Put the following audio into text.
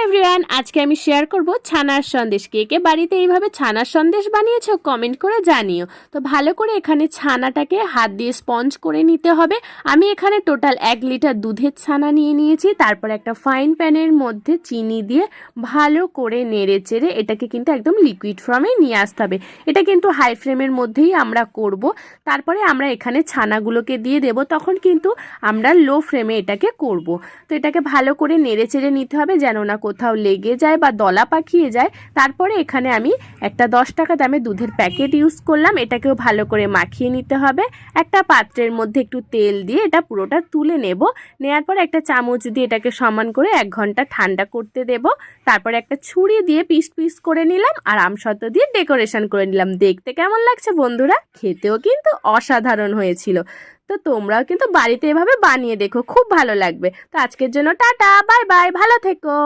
Everyone, আজকে আমি share করব ছানার সন্দেশ। কে কে বাড়িতে এইভাবে ছানার সন্দেশ বানিয়েছো কমেন্ট করে জানিও। তো ভালো করে এখানে ছানাটাকে হাত দিয়ে স্পঞ্জ করে নিতে হবে। আমি এখানে টোটাল 1 লিটার দুধের ছানা নিয়ে নিয়েছি। তারপর একটা ফাইন প্যানের মধ্যে চিনি দিয়ে ভালো করে নেড়ে চেড়ে এটাকে কিন্তু একদম লিকুইড ফর্মে নিয়ে আসতে হবে। এটা কিন্তু হাই ফ্লেমের মধ্যেই আমরা করব। তারপরে আমরা এখানে ছানাগুলোকে দিয়ে দেব, তখন কিন্তু আমরা লো ফ্লেমে এটাকে করব। তো এটাকে ভালো করে নেড়ে চেড়ে নিতে হবে যেন না কোথাও লেগে যায় বা দলা পাকিয়ে যায়। তারপরে এখানে আমি একটা 10 টাকা দামে দুধের প্যাকেট ইউজ করলাম। এটাকেও ভালো করে মাখিয়ে নিতে হবে। একটা পাত্রের মধ্যে একটু তেল দিয়ে এটা পুরোটা তুলে নেব। নেওয়ার পর একটা চামচ দিয়ে এটাকে সমান করে 1 ঘন্টা ঠান্ডা করতে দেব। তারপরে একটা ছুরি দিয়ে পিস পিস করে নিলাম আর আমসত্ত্ব দিয়ে ডেকোরেশন করে নিলাম। দেখতে কেমন লাগছে বন্ধুরা? খেতেও কিন্তু অসাধারণ হয়েছিল। তো তোমরাও কিন্তু বাড়িতে এভাবে বানিয়ে দেখো, খুব ভালো লাগবে। তো আজকের জন্য টাটা, বাই বাই, ভালো থেকো।